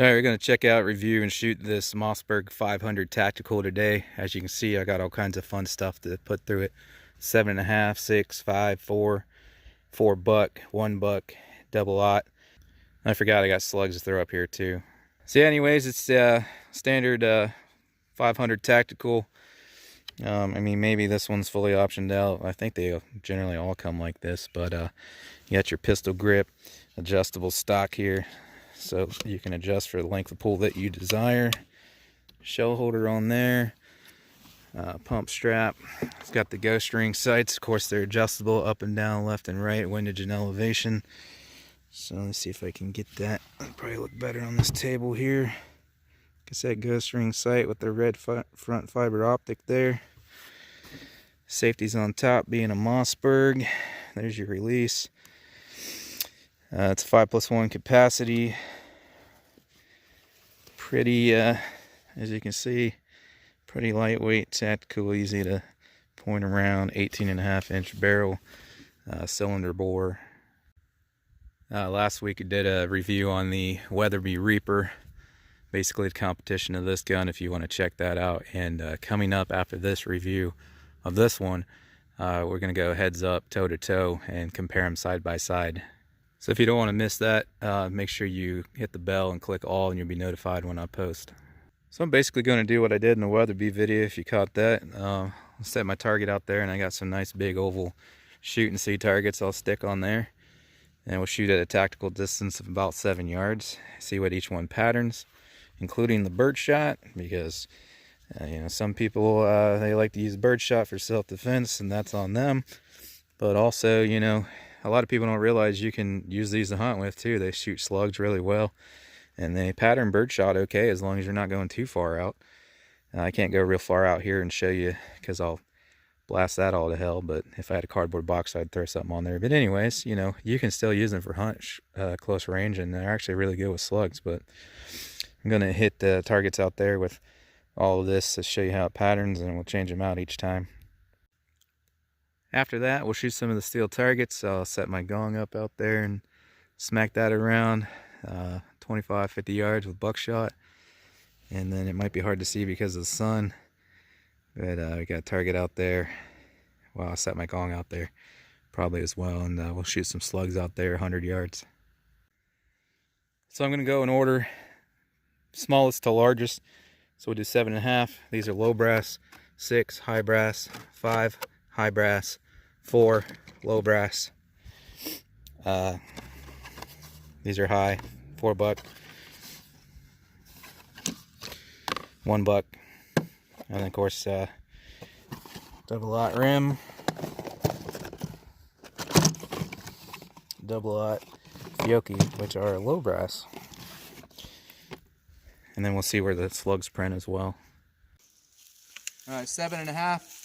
Alright, we're going to check out, review, and shoot this Mossberg 500 Tactical today. As you can see, I got all kinds of fun stuff to put through it. 7.5, 6, 5, 4, 4 buck, 1 buck, double aught. I forgot I got slugs to throw up here too. So anyways, it's standard 500 Tactical. I mean, maybe this one's fully optioned out. I think they generally all come like this, but you got your pistol grip, adjustable stock here, so you can adjust for the length of pull that you desire. Shell holder on there, pump strap. It's got the ghost ring sights. Of course, they're adjustable up and down, left and right, windage and elevation. So let's see if I can get that. It'll probably look better on this table here. Like I said, ghost ring sight with the red front fiber optic there. Safety's on top, being a Mossberg. There's your release. It's 5+1 capacity. Pretty, as you can see, pretty lightweight, tactical, easy to point around. 18.5-inch barrel, cylinder bore. Last week I did a review on the Weatherby Reaper, basically the competition of this gun, if you want to check that out. And coming up after this review of this one, we're going to go heads up, toe to toe, and compare them side by side. So if you don't want to miss that, make sure you hit the bell and click all, and you'll be notified when I post. So I'm basically going to do what I did in the Weatherby video, if you caught that. I'll set my target out there, and I got some nice big oval shoot and see targets I'll stick on there. And we'll shoot at a tactical distance of about 7 yards, see what each one patterns, including the bird shot, because you know, some people they like to use bird shot for self-defense, and that's on them. But also, you know, a lot of people don't realize you can use these to hunt with too. They shoot slugs really well, and they pattern birdshot okay as long as you're not going too far out. I can't go real far out here and show you because I'll blast that all to hell, but if I had a cardboard box, I'd throw something on there. But anyways, you know, you can still use them for hunt close range, and they're actually really good with slugs. But I'm going to hit the targets out there with all of this to show you how it patterns, and we'll change them out each time. After that, we'll shoot some of the steel targets. I'll set my gong up out there and smack that around 25-50 yards with buckshot. And then it might be hard to see because of the sun, but we got a target out there. Well, I'll set my gong out there probably as well, and we'll shoot some slugs out there 100 yards. So I'm going to go in order, smallest to largest. So we'll do 7.5. These are low brass. 6 high brass. 5 high brass, 4 low brass. These are high, 4 buck, 1 buck, and then of course double aught rim, double aught Fiocchi, which are low brass, and then we'll see where the slugs print as well. All right, 7.5.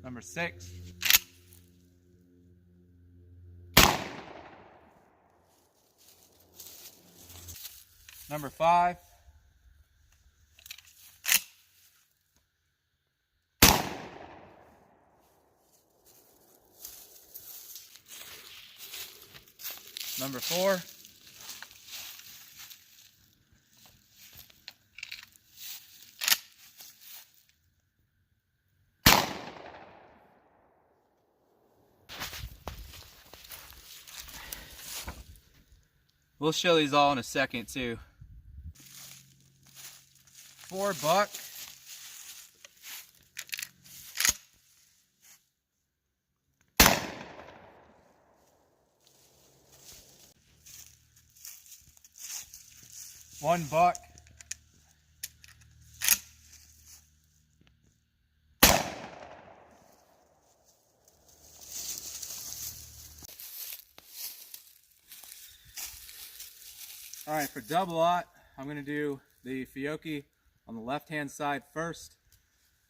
Number 6. Number 5. Number 4. We'll show these all in a second too. 4 buck. $1 buck. All right, for double aught, I'm going to do the Fiocchi on the left-hand side first,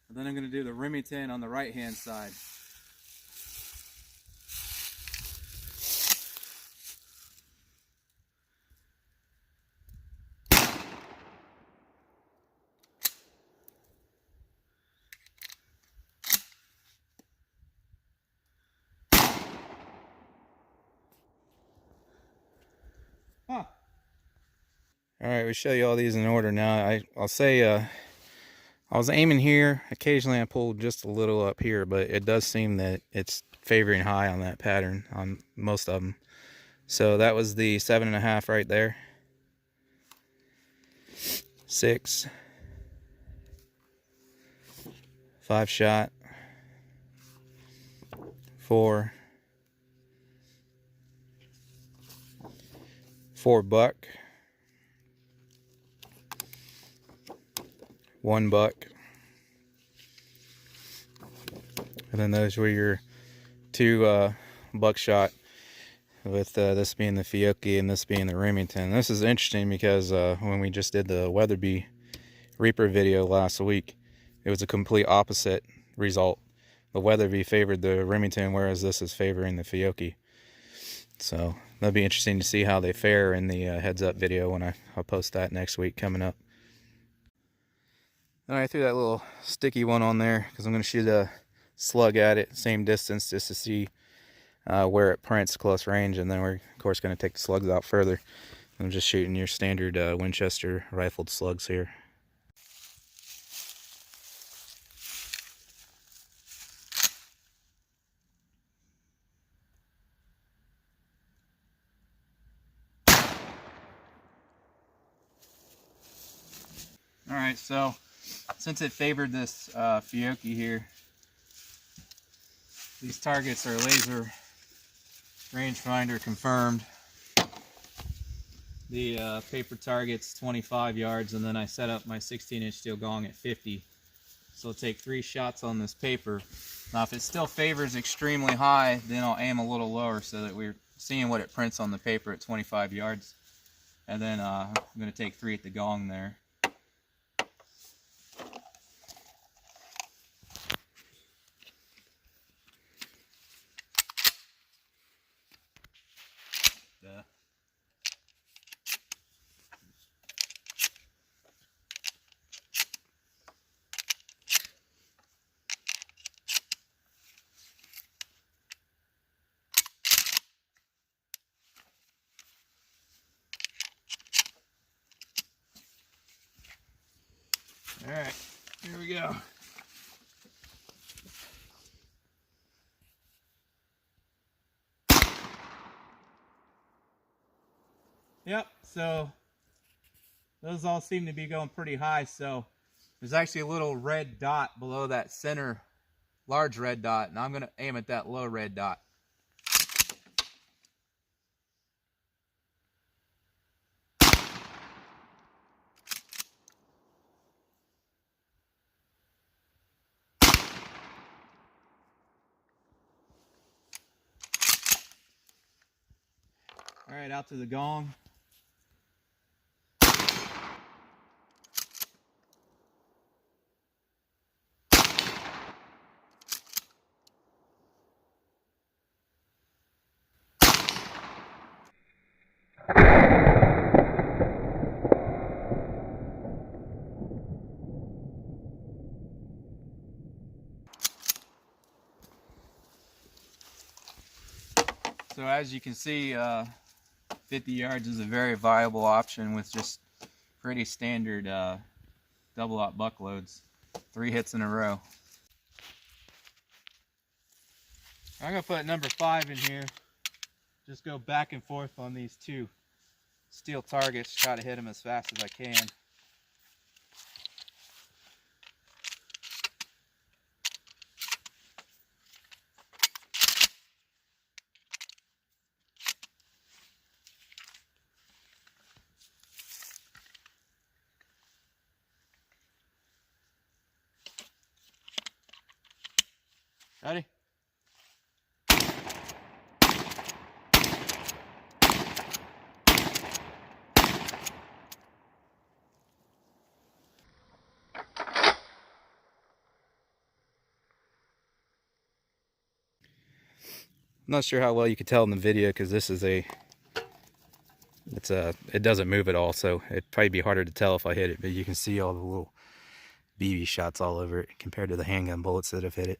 and then I'm going to do the Remington on the right-hand side. Huh. All right, we show you all these in order now. I'll say I was aiming here. Occasionally I pulled just a little up here, but it does seem that it's favoring high on that pattern on most of them. So that was the 7.5 right there. 6, 5 shot, 4, 4 buck, 1 buck, and then those were your 2 buckshot, with this being the Fiocchi and this being the Remington. This is interesting because when we just did the Weatherby Reaper video last week, it was a complete opposite result. The Weatherby favored the Remington, whereas this is favoring the Fiocchi. So that'll be interesting to see how they fare in the heads up video when I'll post that next week coming up. Then I threw that little sticky one on there because I'm going to shoot a slug at it, same distance, just to see where it prints close range, and then we're of course going to take the slugs out further. I'm just shooting your standard Winchester rifled slugs here. Alright, so since it favored this Fiocchi here, these targets are laser rangefinder confirmed. The paper target's 25 yards, and then I set up my 16-inch steel gong at 50. So I'll take 3 shots on this paper. Now if it still favors extremely high, then I'll aim a little lower so that we're seeing what it prints on the paper at 25 yards. And then I'm going to take 3 at the gong there. All right, here we go. Yep, so those all seem to be going pretty high, so there's actually a little red dot below that center large red dot, and I'm going to aim at that low red dot. All right, out to the gong. So as you can see, 50 yards is a very viable option with just pretty standard double-aught buck loads. 3 hits in a row. I'm going to put number 5 in here. Just go back and forth on these 2 steel targets. Try to hit them as fast as I can. Ready? not sure how well you can tell in the video because this is it doesn't move at all, so it'd probably be harder to tell if I hit it, but you can see all the little BB shots all over it compared to the handgun bullets that have hit it.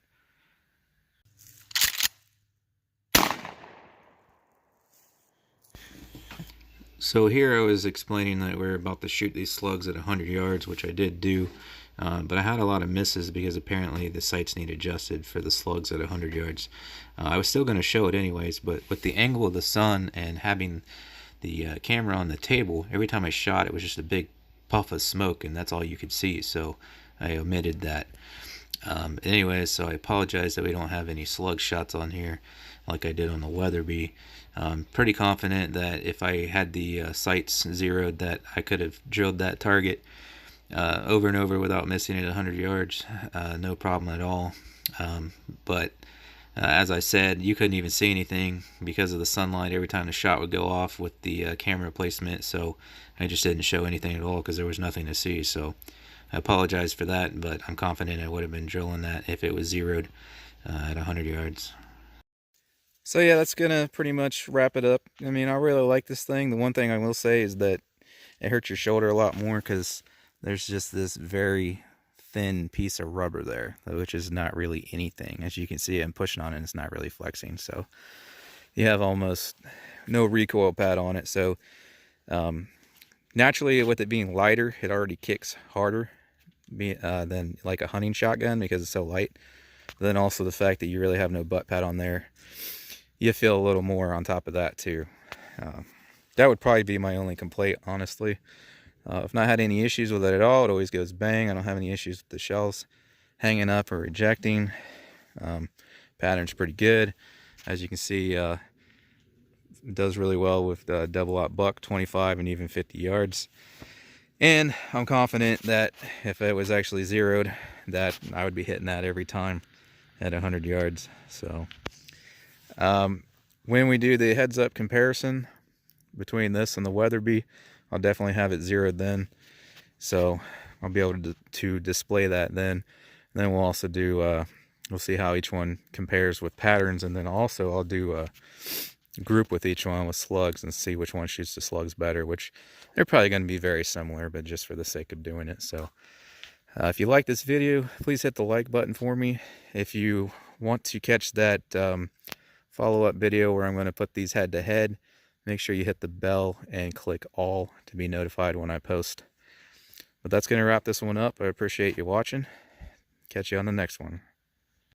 So here I was explaining that we're about to shoot these slugs at 100 yards, which I did do, but I had a lot of misses because apparently the sights need adjusted for the slugs at 100 yards. I was still going to show it anyways, but with the angle of the sun and having the camera on the table, every time I shot it was just a big puff of smoke, and that's all you could see, so I omitted that. Anyways, so I apologize that we don't have any slug shots on here like I did on the Weatherby. Pretty confident that if I had the sights zeroed that I could have drilled that target over and over without missing it at 100 yards. No problem at all. But as I said, you couldn't even see anything because of the sunlight every time the shot would go off with the camera placement, so I just didn't show anything at all because there was nothing to see. So I apologize for that, but I'm confident I would have been drilling that if it was zeroed at 100 yards. So yeah, that's gonna pretty much wrap it up. I mean, I really like this thing. The one thing I will say is that it hurts your shoulder a lot more because there's just this very thin piece of rubber there, which is not really anything. As you can see, I'm pushing on it and it's not really flexing, so you have almost no recoil pad on it. So naturally, with it being lighter, it already kicks harder than like a hunting shotgun because it's so light. But then also the fact that you really have no butt pad on there, you feel a little more on top of that too. That would probably be my only complaint, honestly. I've not had any issues with it at all. It always goes bang. I don't have any issues with the shells hanging up or ejecting. Pattern's pretty good. As you can see, it does really well with double-aught buck, 25 and even 50 yards. And I'm confident that if it was actually zeroed, that I would be hitting that every time at 100 yards. So when we do the heads-up comparison between this and the Weatherby, I'll definitely have it zeroed then. So I'll be able to display that then. And then we'll also do, we'll see how each one compares with patterns. And then also I'll do a group with each one with slugs and see which one shoots the slugs better, which they're probably going to be very similar, but just for the sake of doing it. So if you like this video, please hit the like button for me. If you want to catch that follow-up video where I'm going to put these head-to-head, make sure you hit the bell and click all to be notified when I post. But that's going to wrap this one up. I appreciate you watching. Catch you on the next one.